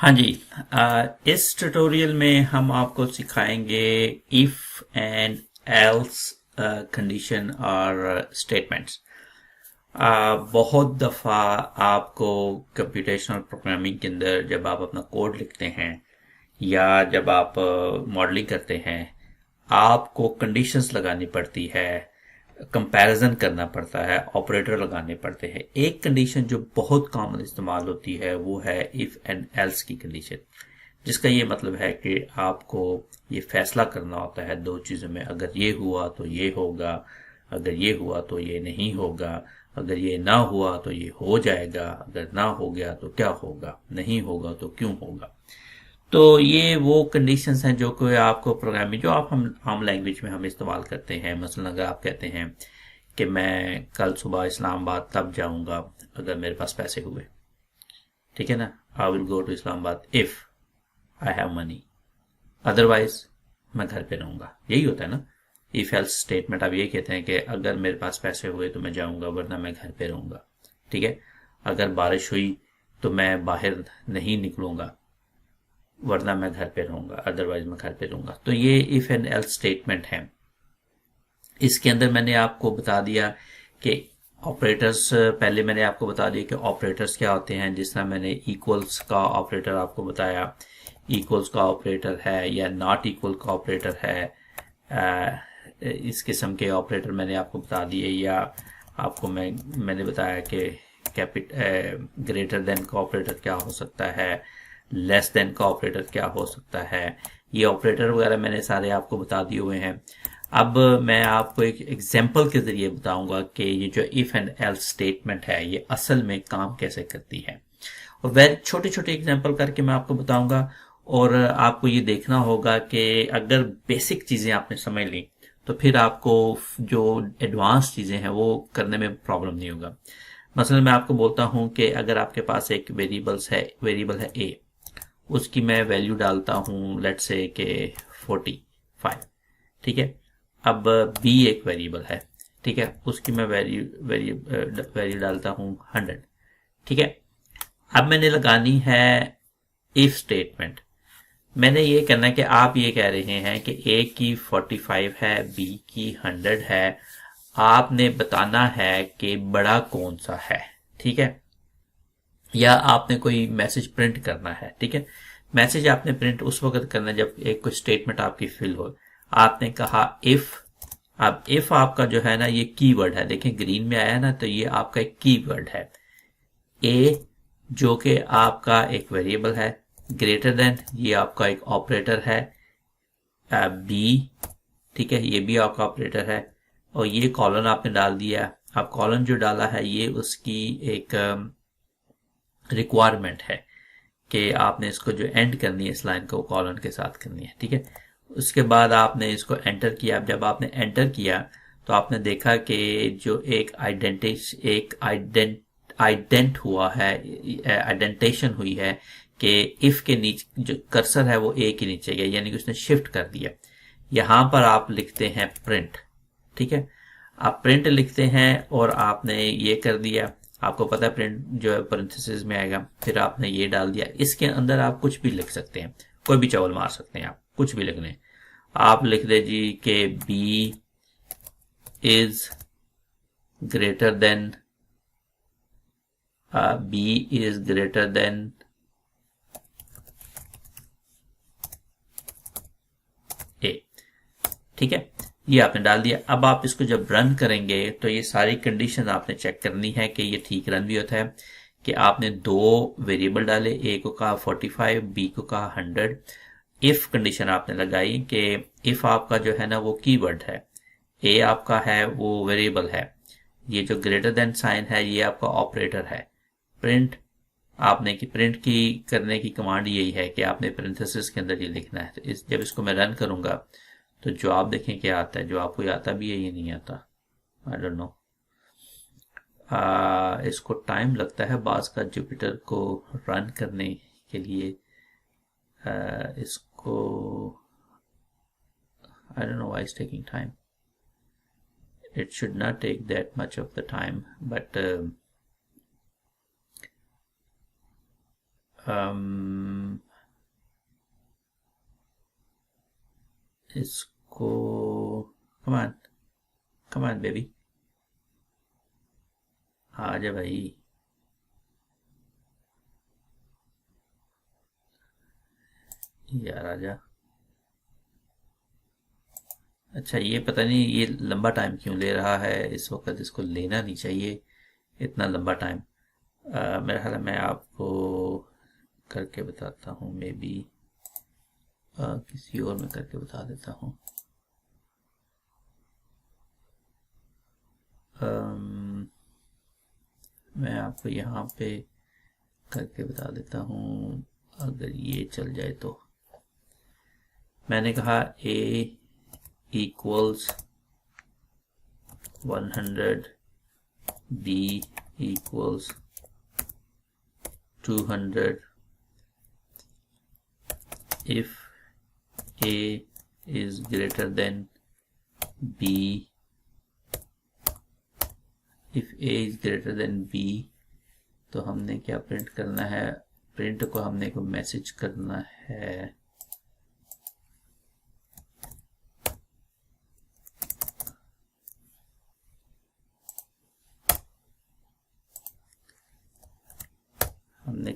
हाँ जी। इस ट्यूटोरियल में हम आपको सिखाएंगे इफ एंड एल्स कंडीशन और स्टेटमेंट्स। बहुत दफ़ा आपको कंप्यूटेशनल प्रोग्रामिंग के अंदर जब आप अपना कोड लिखते हैं या जब आप मॉडलिंग करते हैं, आपको कंडीशंस लगानी पड़ती है, कंपैरिजन करना पड़ता है, ऑपरेटर लगाने पड़ते हैं। एक कंडीशन जो बहुत कॉमन इस्तेमाल होती है वो है इफ एंड एल्स की कंडीशन, जिसका ये मतलब है कि आपको ये फैसला करना होता है दो चीज़ों में। अगर ये हुआ तो ये होगा, अगर ये हुआ तो ये नहीं होगा, अगर ये ना हुआ तो ये हो जाएगा, अगर ना हो गया तो क्या होगा, नहीं होगा तो क्यों होगा। तो ये वो कंडीशंस हैं जो कि आपको प्रोग्रामिंग जो आप हम आम लैंग्वेज में हम इस्तेमाल करते हैं। मसलन अगर आप कहते हैं कि मैं कल सुबह इस्लामाबाद तब जाऊंगा अगर मेरे पास पैसे हुए, ठीक है ना। I will go to Islamabad if I have money, otherwise मैं घर पे रहूंगा। यही होता है ना इफ एल्स स्टेटमेंट। आप ये कहते हैं कि अगर मेरे पास पैसे हुए तो मैं जाऊंगा, वरना मैं घर पे रहूंगा। ठीक है। अगर बारिश हुई तो मैं बाहर नहीं निकलूंगा, वरना मैं घर पे रहूंगा, अदरवाइज मैं घर पे रहूंगा। तो ये इफ एंड एल्स स्टेटमेंट है। इसके अंदर मैंने आपको बता दिया कि ऑपरेटर्स, पहले मैंने आपको बता दिया कि ऑपरेटर्स क्या होते हैं। जिस तरह मैंने इक्वल्स का ऑपरेटर आपको बताया, इक्वल्स का ऑपरेटर है या नॉट इक्वल का ऑपरेटर है। इस किस्म के ऑपरेटर मैंने आपको बता दिए। या आपको मैंने बताया कि ग्रेटर देन का ऑपरेटर क्या हो सकता है, लेस देन का ऑपरेटर क्या हो सकता है। ये ऑपरेटर वगैरह मैंने सारे आपको बता दिए हुए हैं। अब मैं आपको एक एग्जांपल के जरिए बताऊंगा कि ये जो इफ एंड एल्स स्टेटमेंट है ये असल में काम कैसे करती है, और वह छोटे छोटे एग्जांपल करके मैं आपको बताऊंगा। और आपको ये देखना होगा कि अगर बेसिक चीजें आपने समझ ली तो फिर आपको जो एडवांस चीजें हैं वो करने में प्रॉब्लम नहीं होगा। मसलन मैं आपको बोलता हूं कि अगर आपके पास एक वेरिएबल है ए, उसकी मैं वैल्यू डालता हूं लेट्स से के 45, ठीक है। अब बी एक वेरिएबल है, ठीक है, उसकी मैं वैल्यू डालता हूं 100, ठीक है। अब मैंने लगानी है इफ स्टेटमेंट। मैंने ये करना है कि आप ये कह रहे हैं कि ए की 45 है, बी की 100 है। आपने बताना है कि बड़ा कौन सा है, ठीक है। या आपने कोई मैसेज प्रिंट करना है, ठीक है। मैसेज आपने प्रिंट उस वक्त करना है जब एक कोई स्टेटमेंट आपकी फिल हो। आपने कहा इफ। अब इफ आपका जो है ना ये कीवर्ड है, देखें ग्रीन में आया है ना, तो ये आपका एक कीवर्ड है। ए जो कि आपका एक वेरिएबल है, ग्रेटर देन ये आपका एक ऑपरेटर है, बी, ठीक है, ये भी आपका ऑपरेटर है, और ये कॉलन आपने डाल दिया। अब कॉलन जो डाला है ये उसकी एक रिक्वायरमेंट है कि आपने इसको जो एंड करनी है इस लाइन को कॉलन के साथ करनी है, ठीक है। उसके बाद आपने इसको एंटर किया। जब आपने एंटर किया तो आपने देखा कि जो एक आइडेंटेशन हुई है कि इफ के नीचे जो कर्सर है वो ए के नीचे गया, यानी कि उसने शिफ्ट कर दिया। यहां पर आप लिखते हैं प्रिंट, ठीक है। आप प्रिंट लिखते हैं और आपने ये कर दिया। आपको पता है प्रिंट जो है पैरेंथेसिस में आएगा, फिर आपने ये डाल दिया। इसके अंदर आप कुछ भी लिख सकते हैं, कोई भी चावल मार सकते हैं, आप कुछ भी लिख लें। आप लिख दे जी कि B is greater than A, ठीक है। ये आपने डाल दिया। अब आप इसको जब रन करेंगे तो ये सारी कंडीशन आपने चेक करनी है कि ये ठीक रन भी होता है। कि आपने दो वेरिएबल डाले, ए को कहा 45, बी को कहा 100। इफ कंडीशन आपने लगाई कि इफ आपका जो है ना वो कीवर्ड है, ए आपका है वो वेरिएबल है, ये जो ग्रेटर देन साइन है ये आपका ऑपरेटर है। प्रिंट आपने की प्रिंट की करने की कमांड यही है कि आपने पैरेंथेसिस के अंदर ये लिखना है। तो जब इसको मैं रन करूंगा तो जवाब देखें क्या आता है। जवाब कोई आता भी है ये नहीं आता, आई डोंट नो। इसको टाइम लगता है बाज का जुपिटर को रन करने के लिए। इसको I don't know why it's taking time. it should not take that much of the time, but इसको कमान कमान बेबी, आजा भाई। यार आजा। अच्छा, ये पता नहीं ये लंबा टाइम क्यों ले रहा है इस वक्त, इसको लेना नहीं चाहिए इतना लंबा टाइम। मेरा ख्याल है मैं आपको करके बताता हूँ, मे बी किसी और में करके बता देता हूँ। मैं आपको यहाँ पे करके बता देता हूँ, अगर ये चल जाए तो। मैंने कहा a equals 100, b equals 200 if a is greater than b, if a is greater than b, तो हमने क्या प्रिंट करना है, प्रिंट को हमने को मैसेज करना है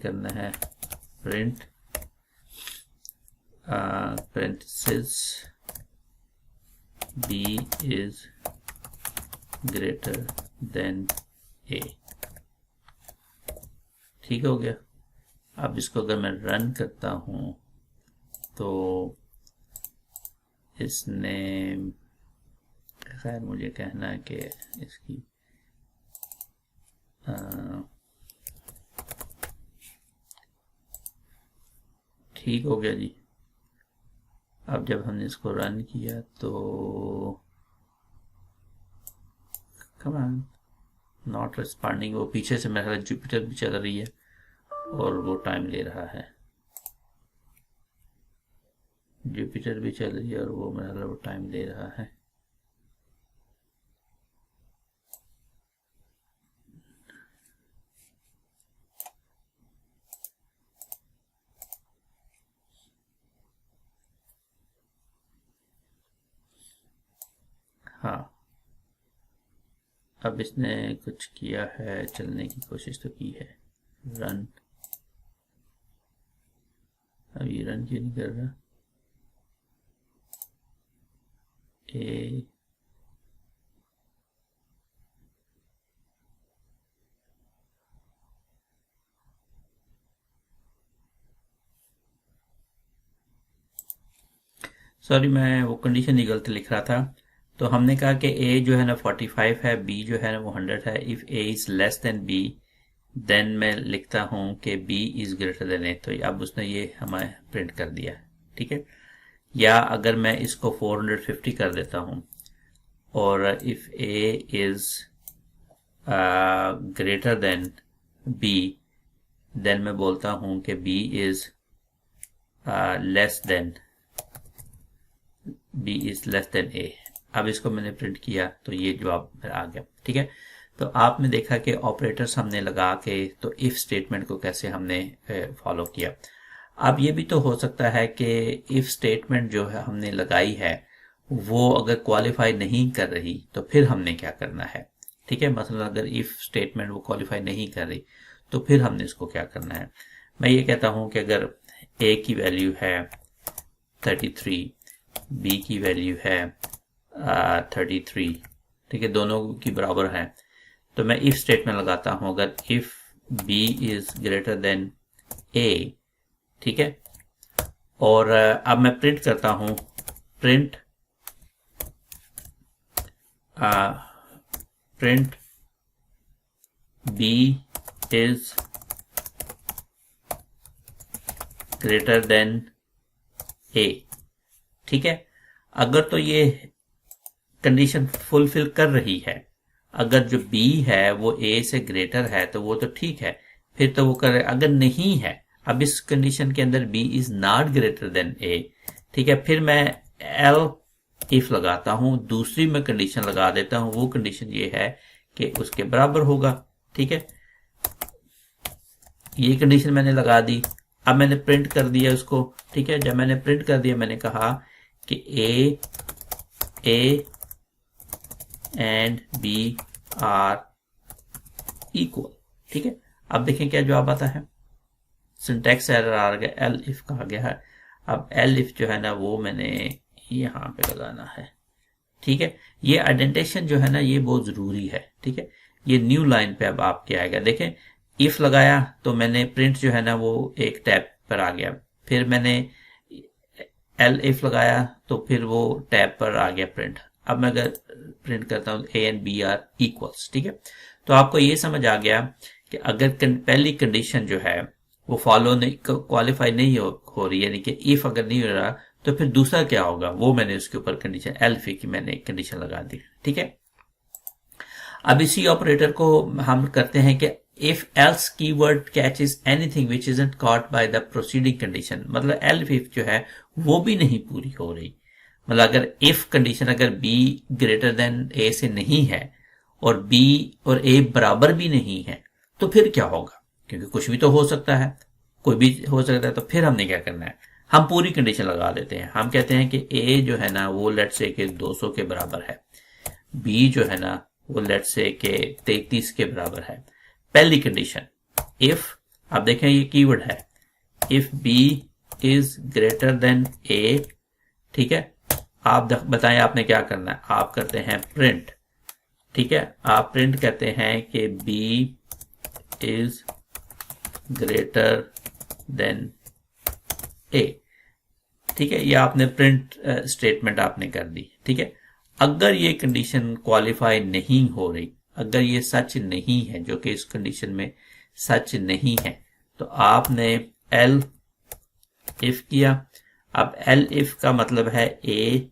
करना है print parenthesis b is greater than a। ठीक हो गया। अब इसको अगर मैं रन करता हूं तो इसने, खैर मुझे कहना है कि इसकी ठीक हो गया जी। अब जब हमने इसको रन किया तो कम ऑन, नॉट रिस्पॉन्डिंग, वो पीछे से मेरा जुपिटर भी चल रही है और वो टाइम ले रहा है। जुपिटर भी चल रही है और वो मेरा वो टाइम ले रहा है। हाँ, अब इसने कुछ किया है, चलने की कोशिश तो की है। रन, अब ये रन क्यों नहीं कर रहा? ए सॉरी, मैं वो कंडीशन ही गलत लिख रहा था। तो हमने कहा कि a जो है ना 45 है, b जो है ना वो 100 है। If a is less than b, then मैं लिखता हूं कि b is greater than a। तो अब उसने ये हमें प्रिंट कर दिया, ठीक है। या अगर मैं इसको 450 कर देता हूं और if a is greater than b, then मैं बोलता हूं कि b is less than b is less than a। अब इसको मैंने प्रिंट किया तो ये जवाब आ गया, ठीक है। तो आपने देखा कि ऑपरेटर्स हमने लगा के तो इफ स्टेटमेंट को कैसे हमने फॉलो किया। अब ये भी तो हो सकता है कि इफ स्टेटमेंट जो है हमने लगाई है वो अगर क्वालिफाई नहीं कर रही तो फिर हमने क्या करना है, ठीक है। मतलब अगर इफ स्टेटमेंट वो क्वालिफाई नहीं कर रही तो फिर हमने इसको क्या करना है। मैं ये कहता हूं कि अगर a की वैल्यू है 33, b की वैल्यू है 33, ठीक है, दोनों की बराबर है, तो मैं इफ स्टेटमेंट लगाता हूं अगर if b is greater than a, ठीक है। और अब मैं प्रिंट करता हूं, print print b is greater than a, ठीक है। अगर तो ये कंडीशन फुलफिल कर रही है, अगर जो b है वो a से ग्रेटर है तो वो तो ठीक है, फिर तो वो करे। अगर नहीं है, अब इस कंडीशन के अंदर b is not greater than a, ठीक है, फिर मैं एल इफ लगाता हूं, दूसरी मैं कंडीशन लगा देता हूं। वो कंडीशन ये है कि उसके बराबर होगा, ठीक है। ये कंडीशन मैंने लगा दी। अब मैंने प्रिंट कर दिया उसको, ठीक है। जब मैंने प्रिंट कर दिया मैंने कहा कि A and B are equal. ठीक है, अब देखें क्या जवाब आता है। सिंटैक्स एरर आ गया, एल इफ कहा गया है। अब एल इफ जो है ना वो मैंने यहां पे लगाना है। ठीक है, ये आइडेंटिफिकेशन जो है ना ये बहुत जरूरी है। ठीक है, ये न्यू लाइन पे अब आपके आएगा। देखें, इफ लगाया तो मैंने प्रिंट जो है ना वो एक टैब पर आ गया, फिर मैंने एल इफ लगाया तो फिर वो टैब पर आ गया प्रिंट। अब मैं अगर प्रिंट करता हूं A and B are equals. ठीक है, तो आपको ये समझ आ गया कि अगर पहली कंडीशन जो है वो फॉलो नहीं, क्वालिफाई नहीं हो रही, यानी कि इफ अगर नहीं हो रहा तो फिर दूसरा क्या होगा, वो मैंने उसके ऊपर कंडीशन एल्फ की मैंने कंडीशन लगा दी। ठीक है, अब इसी ऑपरेटर को हम करते हैं कि if else keyword catches anything which isn't caught by the proceeding condition, मतलब एल्फ इफ जो है वो भी नहीं पूरी हो रही। मतलब अगर इफ कंडीशन अगर बी ग्रेटर देन ए से नहीं है और बी और ए बराबर भी नहीं है तो फिर क्या होगा, क्योंकि कुछ भी तो हो सकता है, कोई भी हो सकता है। तो फिर हमने क्या करना है, हम पूरी कंडीशन लगा देते हैं। हम कहते हैं कि ए जो है ना वो लेट्स से कि 200 के बराबर है, बी जो है ना वो लेट्स से कि 33 के बराबर है। पहली कंडीशन इफ, आप देखें ये कीवर्ड है, if B is greater than A. ठीक है, आप बताएं आपने क्या करना है, आप करते हैं प्रिंट। ठीक है, आप प्रिंट कहते हैं कि B is greater than A. ठीक है, ये आपने प्रिंट स्टेटमेंट आपने कर दी। ठीक है, अगर ये कंडीशन क्वालिफाई नहीं हो रही, अगर ये सच नहीं है, जो कि इस कंडीशन में सच नहीं है, तो आपने एल इफ किया। अब एल इफ का मतलब है ए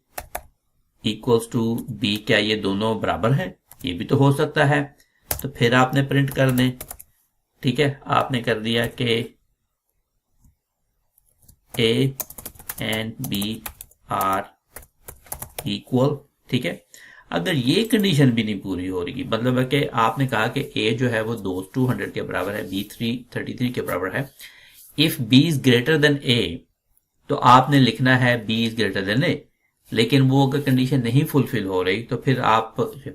इक्वल्स टू बी, क्या ये दोनों बराबर है, ये भी तो हो सकता है। तो फिर आपने प्रिंट कर दें। ठीक है, आपने कर दिया कि A and B are equal. ठीक है, अगर ये कंडीशन भी नहीं पूरी हो रही, मतलब है कि आपने कहा कि ए जो है वो 200 के बराबर है, बी 33 के बराबर है। If B is greater than A, तो आपने लिखना है B is greater than A, लेकिन वो अगर कंडीशन नहीं फुलफिल हो रही तो फिर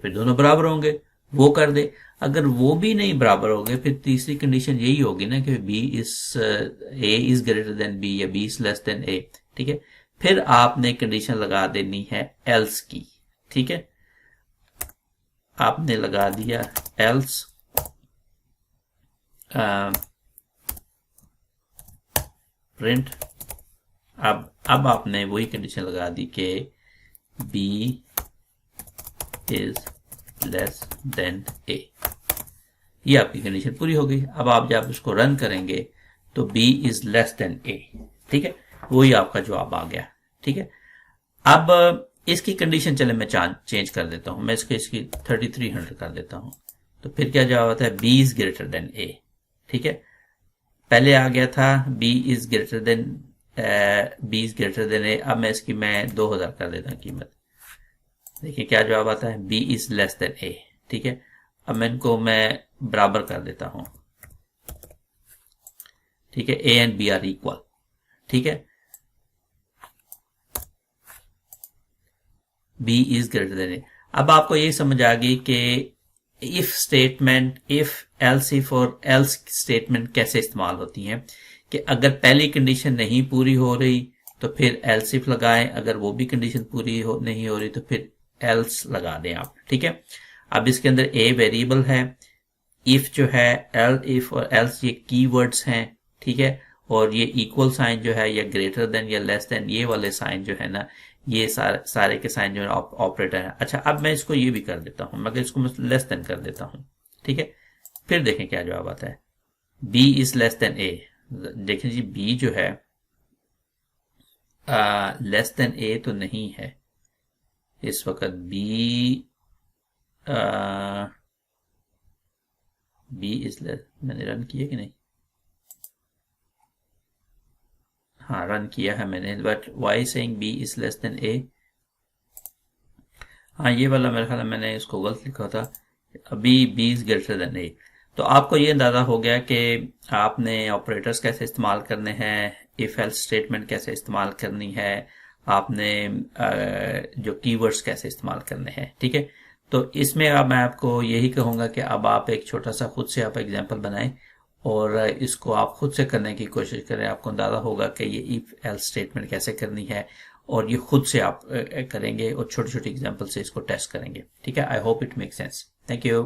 दोनों बराबर होंगे, वो कर दे। अगर वो भी नहीं बराबर हो गए, फिर तीसरी कंडीशन यही होगी ना कि B is A is greater than B या B is less than A. ठीक है, फिर आपने कंडीशन लगा देनी है एल्स की। ठीक है, आपने लगा दिया एल्स प्रिंट। अब आपने वही कंडीशन लगा दी कि बी इज लेस देन ए, ये आपकी कंडीशन पूरी हो गई। अब आप जब उसको रन करेंगे तो B is less than A. ठीक है, वही आपका जवाब आ गया। ठीक है, अब इसकी कंडीशन चले मैं चेंज कर देता हूं, मैं इसकी 3300 कर देता हूं, तो फिर क्या जवाब आता है, B is greater than A. ठीक है, पहले आ गया था B is greater than A, अब मैं इसकी 2000 कर देता हूं कीमत। देखिए क्या जवाब आता है, B is less than A. ठीक है, अब मैं इनको बराबर कर देता हूं। ठीक है, A and B are equal. ठीक है, B is greater than A. अब आपको ये समझ आ गई कि if statement, if else if और एल्स स्टेटमेंट कैसे इस्तेमाल होती हैं, कि अगर पहली कंडीशन नहीं पूरी हो रही तो फिर एल्स इफ लगाएं, अगर वो भी कंडीशन पूरी नहीं हो रही तो फिर एल्स लगा दें आप। ठीक है, अब इसके अंदर ए वेरिएबल है, इफ जो है, एल इफ और एल्स ये कीवर्ड्स हैं। ठीक है, और ये इक्वल साइन जो है या ग्रेटर देन या लेस देन, ये वाले साइन जो है ना, ये सारे के साइन जो है ऑपरेटर है। अच्छा, अब मैं इसको ये भी कर देता हूं, मगर इसको मैं लेस देन कर देता हूं। ठीक है, फिर देखें क्या जवाब आता है, बी इज लेस देन ए। देखें जी, बी जो है लेस देन ए तो नहीं है इस वक्त। बी इज लेस, मैंने रन किया कि नहीं, हाँ रन किया है मैंने, but why saying B is less than A. हाँ, ये वाला मेरे ख्याल में मैंने इसको गलत लिखा था, अभी B is greater than A. तो आपको ये अंदाजा हो गया कि आपने ऑपरेटर्स कैसे इस्तेमाल करने हैं, इफ एल्स स्टेटमेंट कैसे इस्तेमाल करनी है, आपने जो कीवर्ड्स कैसे इस्तेमाल करने हैं, ठीक है। तो इसमें अब मैं आपको यही कहूँगा कि अब आप एक छोटा सा खुद से आप एग्जाम्पल बनाएं और इसको आप खुद से करने की कोशिश करें। आपको अंदाज़ा होगा कि ये इफ एल्स स्टेटमेंट कैसे करनी है, और ये खुद से आप करेंगे और छोटे छोटे एग्जाम्पल से इसको टेस्ट करेंगे, ठीक है। I hope it make sense. Thank you.